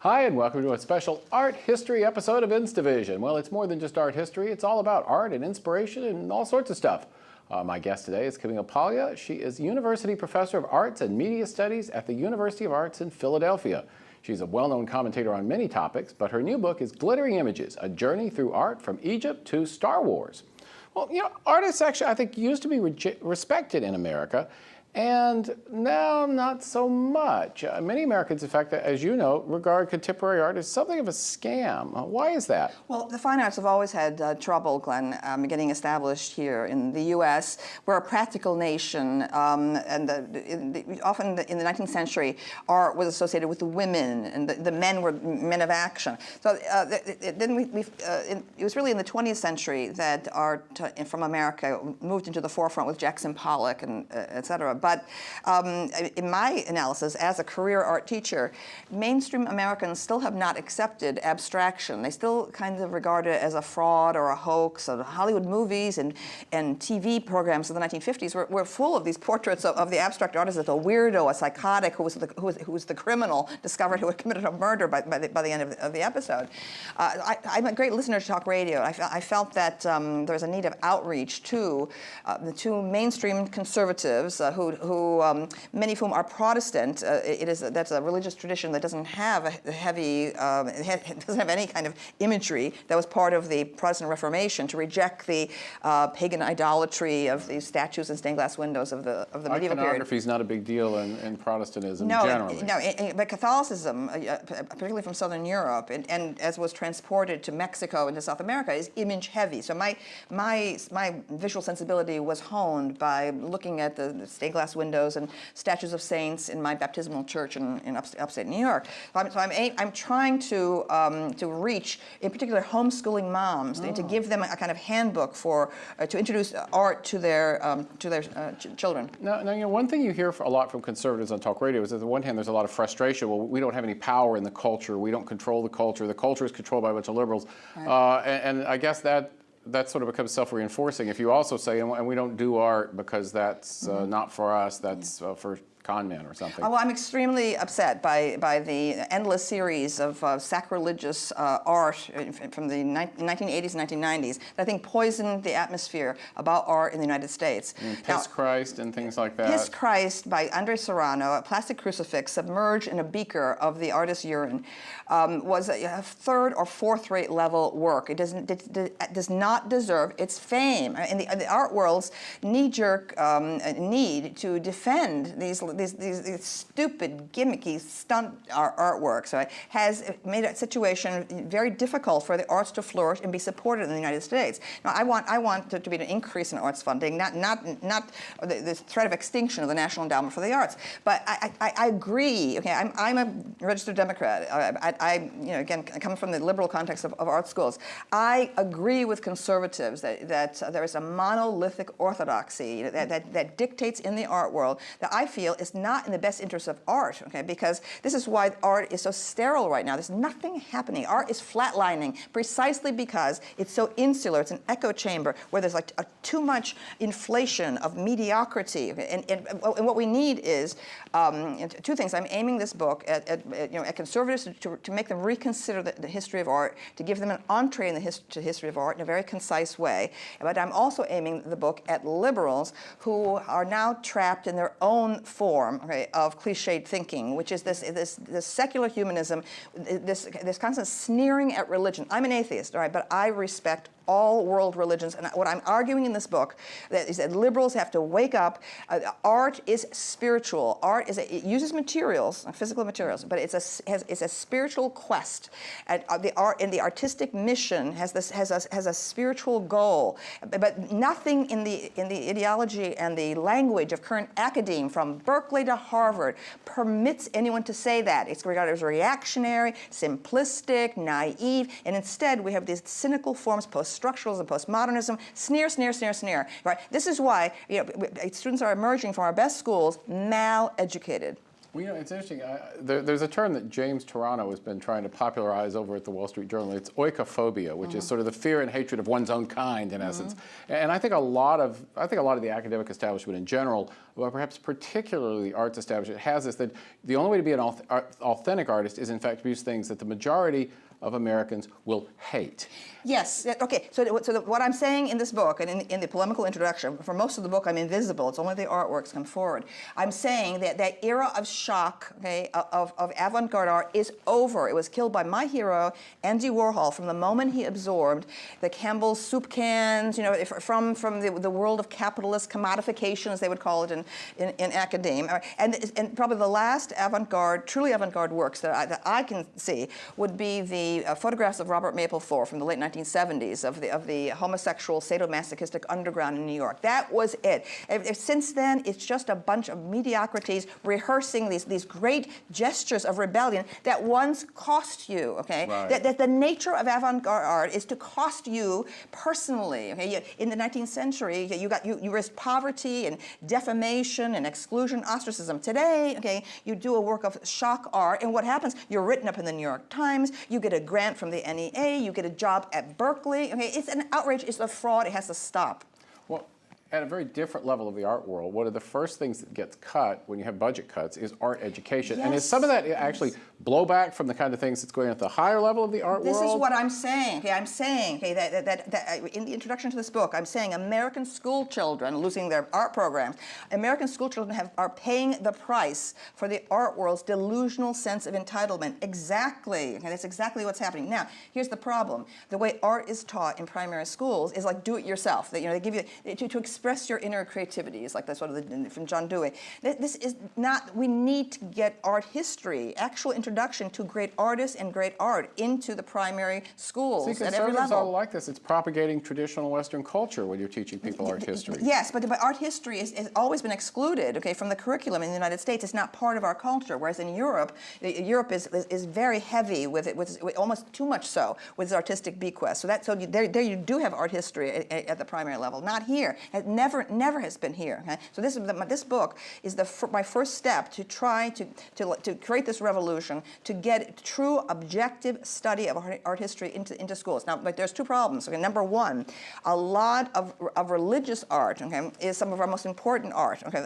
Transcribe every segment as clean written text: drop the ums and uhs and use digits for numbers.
Hi, and welcome to a special art history episode of InstDivision. Well, it's more than just art history. It's all about art and inspiration and all sorts of stuff. My guest today is Camille Paglia. She is University Professor of Arts and Media Studies at the University of Arts in Philadelphia. She's a well-known commentator on many topics, but her new book is Glittering Images, A Journey Through Art from Egypt to Star Wars. Well, you know, artists actually, I think, used to be respected in America, and now not so much. Many Americans, in fact, as you know, regard contemporary art as something of a scam. Why is that? Well, the fine arts have always had trouble, Glenn, getting established here in the U.S. We're a practical nation, and often in the 19th century, art was associated with the women, and the men were men of action. So then it was really in the 20th century that art from America moved into the forefront with Jackson Pollock and et cetera. But in my analysis, as a career art teacher, mainstream Americans still have not accepted abstraction. They still kind of regard it as a fraud or a hoax. So the Hollywood movies and TV programs of the 1950s were full of these portraits of the abstract artist as a weirdo, a psychotic, who was the criminal discovered who had committed a murder by the end of the episode. I'm a great listener to talk radio. I felt that there was a need of outreach to the two mainstream conservatives who many of whom are Protestant. That's a religious tradition that doesn't have a heavy, doesn't have any kind of imagery that was part of the Protestant Reformation, to reject the pagan idolatry of these statues and stained glass windows of the medieval period. Iconography is not a big deal in Protestantism generally. But Catholicism, particularly from Southern Europe, and as was transported to Mexico and to South America, is image heavy. So my visual sensibility was honed by looking at the stained glass windows and statues of saints in my baptismal church in upstate New York. So I'm trying to reach, in particular, homeschooling moms, to give them a kind of handbook to introduce art to their children. Now, you know, one thing you hear a lot from conservatives on talk radio is that on the one hand, there's a lot of frustration. Well, we don't have any power in the culture. We don't control the culture. The culture is controlled by a bunch of liberals. Right. And I guess that sort of becomes self-reinforcing if you also say, and we don't do art because that's not for us, that's for con men or something. Well, I'm extremely upset by the endless series of sacrilegious art from the 1980s and 1990s that I think poisoned the atmosphere about art in the United States. Piss Christ and things like that. Piss Christ by Andre Serrano, a plastic crucifix submerged in a beaker of the artist's urine, was a third or fourth rate level work. It does not deserve its fame. In the art world's knee-jerk need to defend these stupid, gimmicky stunt artworks, right, has made a situation very difficult for the arts to flourish and be supported in the United States. Now, I want there to be an increase in arts funding, not the threat of extinction of the National Endowment for the Arts. But I agree. Okay, I'm a registered Democrat. Again, coming from the liberal context of art schools, I agree with conservatives that there is a monolithic orthodoxy that dictates in the art world that I feel is not in the best interest of art, okay? Because this is why art is so sterile right now. There's nothing happening. Art is flatlining precisely because it's so insular. It's an echo chamber where there's like too much inflation of mediocrity. Okay? And what we need is two things. I'm aiming this book at conservatives to make them reconsider the history of art, to give them an entree in to the history of art in a very concise way. But I'm also aiming the book at liberals who are now trapped in their own form, okay, of cliched thinking, which is this secular humanism, this constant sneering at religion. I'm an atheist, all right, but I respect all world religions, and what I'm arguing in this book is that liberals have to wake up. Art is spiritual. Art it uses materials, physical materials, but it's a spiritual quest. And the artistic mission has a spiritual goal, but nothing in the ideology and the language of current academe, from Berkeley to Harvard, permits anyone to say that. It's regarded as reactionary, simplistic, naive, and instead we have these cynical forms, post-structuralism, postmodernism, sneer, sneer, sneer, sneer. Right? This is why students are emerging from our best schools mal-educated. Well, you know, it's interesting. There's a term that James Toronto has been trying to popularize over at the Wall Street Journal. It's oikophobia, which is sort of the fear and hatred of one's own kind, in essence. And I think a lot of the academic establishment in general, but perhaps particularly the arts establishment, has this, that the only way to be an authentic artist is, in fact, to produce things that the majority of Americans will hate. Yes. Okay. So what I'm saying in this book, and in the polemical introduction, for most of the book I'm invisible. It's only the artworks come forward. I'm saying that that era of shock, okay, of avant-garde art is over. It was killed by my hero, Andy Warhol, from the moment he absorbed the Campbell's soup cans, you know, from the world of capitalist commodification, as they would call it in academia. And probably the last avant-garde, truly avant-garde works that I can see would be the photographs of Robert Mapplethorpe from the late 1970s of the homosexual sadomasochistic underground in New York. That was it. Since then, it's just a bunch of mediocrities rehearsing these great gestures of rebellion that once cost you. Okay, right. that the nature of avant-garde art is to cost you personally. Okay, in the 19th century, you risked poverty and defamation and exclusion, ostracism. Today, okay, you do a work of shock art, and what happens? You're written up in the New York Times. You get a grant from the NEA. You get a job at Berkeley. Okay, it's an outrage. It's a fraud. It has to stop. Well, at a very different level of the art world, one of the first things that gets cut when you have budget cuts is art education. Yes. And is some of that actually blowback from the kind of things that's going on at the higher level of the art world? This is what I'm saying. Okay, I'm saying that in the introduction to this book, I'm saying American school children losing their art programs. American school children are paying the price for the art world's delusional sense of entitlement. Exactly. Okay, that's exactly what's happening. Now, here's the problem. The way art is taught in primary schools is like do it yourself. They give you to express your inner creativity. It's like that's from John Dewey. This is not. We need to get art history, actual introduction to great artists and great art into the primary schools at every level. All like this. It's propagating traditional Western culture when you're teaching people art history. Yes, but art history has always been excluded, okay, from the curriculum in the United States. It's not part of our culture. Whereas in Europe, Europe is very heavy with almost too much so with its artistic bequest. So there you do have art history at the primary level. Not here. It never has been here. Okay? So this book is my first step to try to create this revolution, to get true objective study of art history into schools. Now, but there's two problems. Okay, number one, a lot of religious art, okay, is some of our most important art. Okay,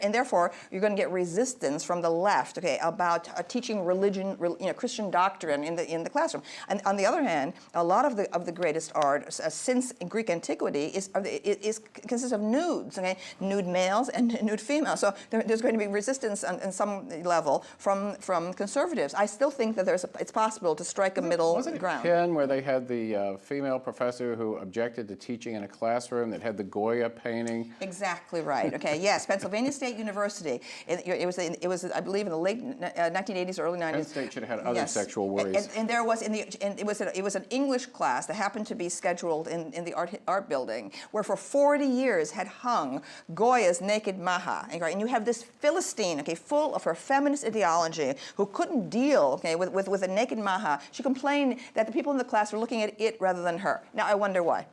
and therefore you're going to get resistance from the left, okay, about teaching religion, Christian doctrine in the classroom. And on the other hand, a lot of the greatest art since Greek antiquity consists of nudes, okay, nude males and nude females. So there's going to be resistance on some level from conservatives. I still think that it's possible to strike a middle ground. Wasn't it Penn where they had the female professor who objected to teaching in a classroom that had the Goya painting? Exactly right. Okay. Yes, Pennsylvania State University. It was I believe in the late 1980s, early 90s. Penn State should have had other yes. sexual worries. And there was it was an English class that happened to be scheduled in the art building where for 40 years had hung Goya's Naked Maha. And you have this Philistine, okay, full of her feminist ideology, who couldn't deal, okay, with a naked Maha. She complained that the people in the class were looking at it rather than her. Now I wonder why.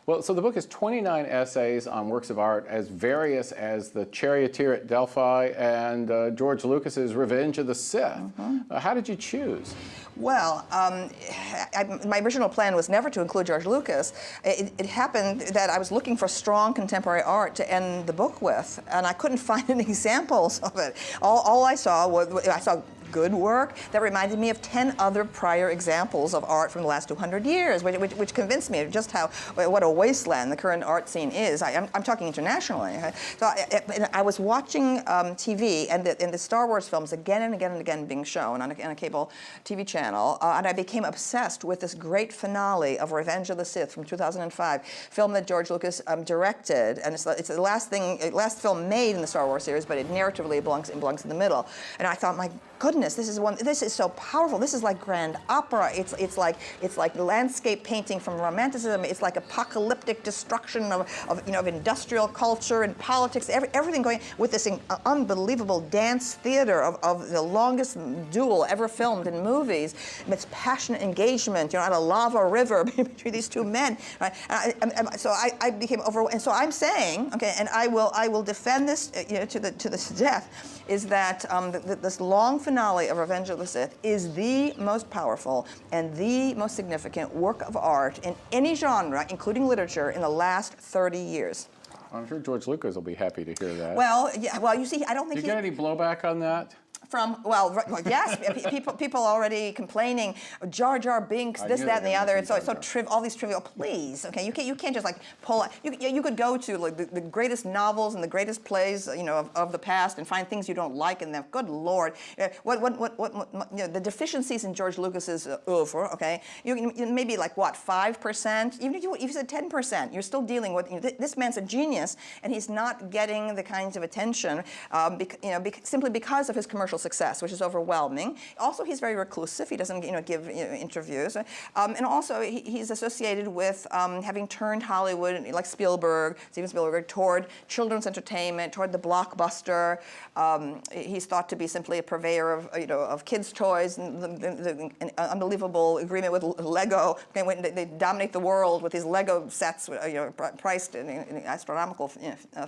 Well, so the book is 29 essays on works of art as various as the Charioteer at Delphi and George Lucas's Revenge of the Sith. How did you choose? Well, my original plan was never to include George Lucas. It happened that I was looking for strong contemporary art to end the book with, and I couldn't find any examples of it. All I saw good work that reminded me of 10 other prior examples of art from the last 200 years, which convinced me of just what a wasteland the current art scene is. I'm talking internationally. So I was watching TV and the Star Wars films again and again and again being shown on a cable TV channel, and I became obsessed with this great finale of Revenge of the Sith from 2005, film that George Lucas directed, and it's the last film made in the Star Wars series, but it narratively belongs in the middle. And I thought, my goodness, genius. This is so powerful. This is like grand opera. It's like landscape painting from Romanticism. It's like apocalyptic destruction of industrial culture and politics. Everything going with this unbelievable dance theater of the longest duel ever filmed in movies. It's passionate engagement, on a lava river between these two men. Right? So I became overwhelmed. And so I'm saying, okay, and I will defend this, to the death, is that this long finale of Revenge of the Sith is the most powerful and the most significant work of art in any genre, including literature, in the last 30 years. I'm sure George Lucas will be happy to hear that. Well, yeah. Well, you see, I don't think. Did you get any blowback on that? Yes, people already complaining, Jar Jar Binks, this, that, and the other. It's so trivial. All these trivial. Please, okay, you can't just like pull. You could go to like the greatest novels and the greatest plays, of the past, and find things you don't like in them. Good Lord, the deficiencies in George Lucas's oeuvre. Okay, you maybe like what 5%. Even if you said 10%, you're still dealing with. This man's a genius, and he's not getting the kinds of attention, simply because of his commercial success, which is overwhelming. Also, he's very reclusive. He doesn't, give interviews, and also he's associated with having turned Hollywood, like Steven Spielberg, toward children's entertainment, toward the blockbuster. He's thought to be simply a purveyor of kids' toys. And an unbelievable agreement with Lego. When they dominate the world with these Lego sets, priced in astronomical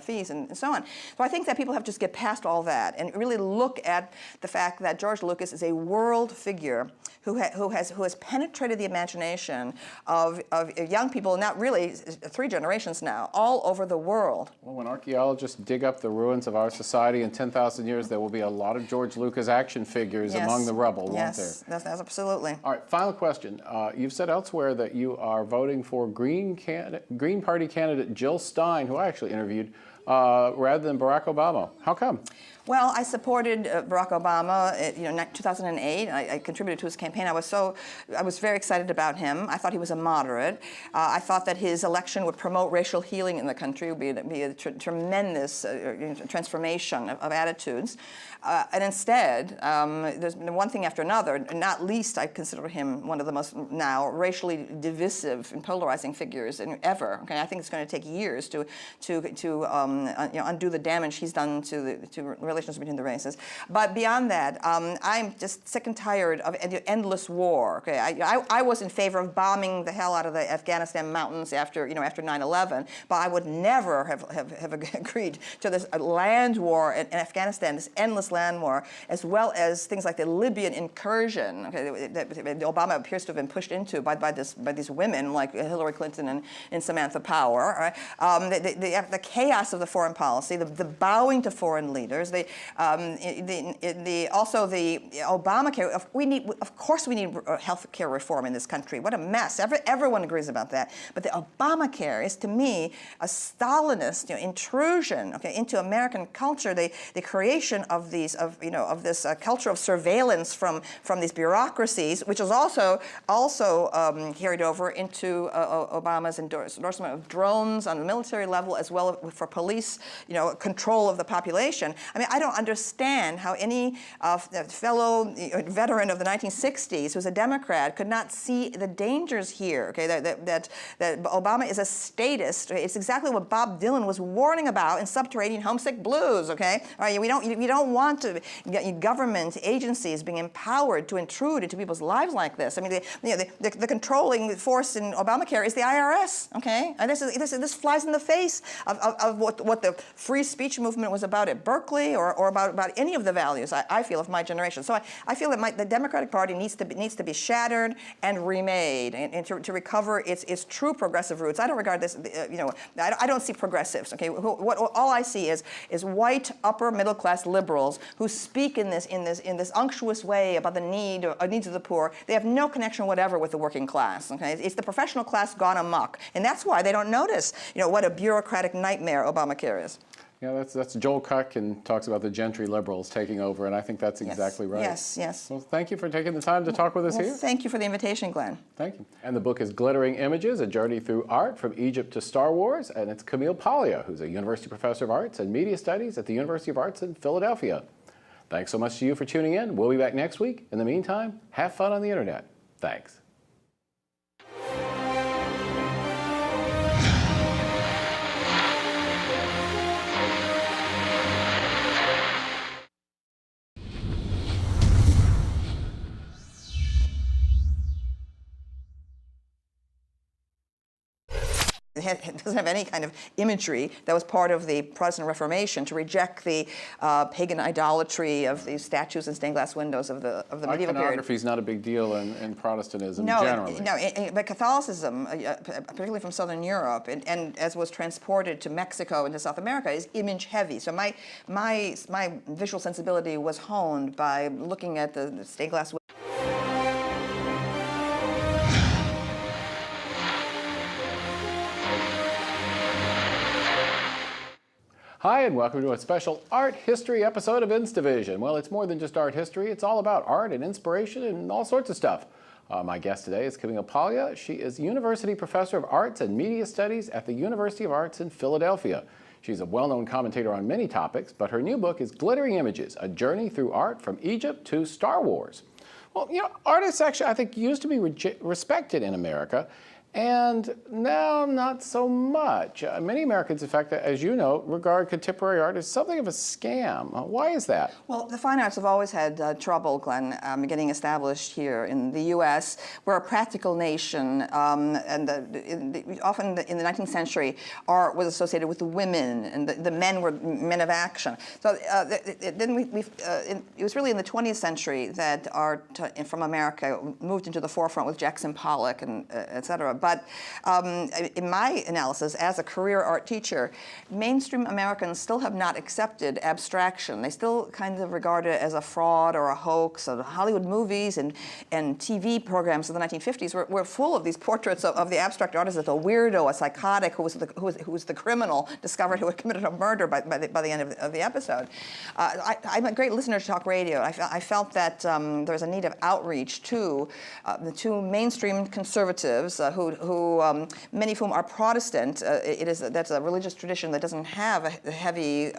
fees and so on. So I think that people have to just get past all that and really look at the fact that George Lucas is a world figure who has penetrated the imagination of young people, not really 3 generations now, all over the world. Well, when archaeologists dig up the ruins of our society in 10,000 years, there will be a lot of George Lucas action figures among the rubble, won't there? Yes, that's absolutely. All right, final question. You've said elsewhere that you are voting for Green Party candidate Jill Stein, who I actually interviewed, rather than Barack Obama. How come? Well, I supported Barack Obama in 2008. I contributed to his campaign. I was very excited about him. I thought he was a moderate. I thought that his election would promote racial healing in the country. It would be a tremendous transformation of attitudes. And instead, there's been one thing after another. Not least, I consider him one of the most now racially divisive and polarizing figures ever. Okay, I think it's going to take years to undo the damage he's done to relations between the races. But beyond that, I'm just sick and tired of endless war. Okay, I was in favor of bombing the hell out of the Afghanistan mountains after 9/11, but I would never have agreed to this land war in Afghanistan, this endless land war, as well as things like the Libyan incursion, okay, that Obama appears to have been pushed into by these women like Hillary Clinton and Samantha Power. Right? The chaos of the foreign policy, the bowing to foreign leaders, also the Obamacare. Of course, we need health care reform in this country. What a mess! Everyone agrees about that. But the Obamacare is, to me, a Stalinist intrusion, okay, into American culture. The creation of this culture of surveillance from these bureaucracies, which is also carried over into Obama's endorsement of drones on the military level, as well as for police, control of the population. I mean, I don't understand how any fellow veteran of the 1960s who's a Democrat could not see the dangers here. Okay, that Obama is a statist. It's exactly what Bob Dylan was warning about in Subterranean Homesick Blues. Okay, all right, we don't want government agencies being empowered to intrude into people's lives like this. I mean, the controlling force in Obamacare is the IRS. Okay, and this flies in the face of what the free speech movement was about at Berkeley, or about any of the values I feel of my generation. So I feel that the Democratic Party needs to be shattered and remade, and to recover its true progressive roots. I don't regard this, I don't see progressives. Okay, all I see is white upper middle class liberals who speak in this unctuous way about the needs of the poor. They have no connection whatever with the working class. Okay, it's the professional class gone amok, and that's why they don't notice what a bureaucratic nightmare Obamacare is. Yeah, that's Joel Cuck, and talks about the gentry liberals taking over, and I think that's exactly right. Yes. Well, thank you for taking the time to talk with us here. Thank you for the invitation, Glenn. Thank you. And the book is Glittering Images, A Journey Through Art from Egypt to Star Wars, and it's Camille Paglia, who's a university professor of arts and media studies at the University of Arts in Philadelphia. Thanks so much to you for tuning in. We'll be back next week. In the meantime, have fun on the internet. Thanks. It doesn't have any kind of imagery that was part of the Protestant Reformation to reject the pagan idolatry of these statues and stained glass windows of the medieval period. Iconography is not a big deal in Protestantism No, generally. but Catholicism, particularly from Southern Europe, and as was transported to Mexico and to South America, is image heavy. So my visual sensibility was honed by looking at the stained glass windows. Hi, and welcome to a special art history episode of InstDivision. Well, it's more than just art history. It's all about art and inspiration and all sorts of stuff. My guest today is Camille Paglia. She is University Professor of Arts and Media Studies at the University of Arts in Philadelphia. She's a well-known commentator on many topics, but her new book is Glittering Images, A Journey Through Art from Egypt to Star Wars. Well, artists actually, I think, used to be respected in America, and now not so much. Many Americans, in fact, as you know, regard contemporary art as something of a scam. Why is that? Well, the fine arts have always had trouble, Glenn, getting established here in the U.S. We're a practical nation, and often in the 19th century, art was associated with the women, and the men were men of action. So then it was really in the 20th century that art from America moved into the forefront with Jackson Pollock and et cetera. But in my analysis, as a career art teacher, mainstream Americans still have not accepted abstraction. They still kind of regard it as a fraud or a hoax. So the Hollywood movies and TV programs of the 1950s were full of these portraits of the abstract artist as a weirdo, a psychotic who was the criminal discovered who had committed a murder by the end of the episode. I'm a great listener to talk radio. I felt that there was a need of outreach to the two mainstream conservatives who many of whom are Protestant. That's a religious tradition that doesn't have a heavy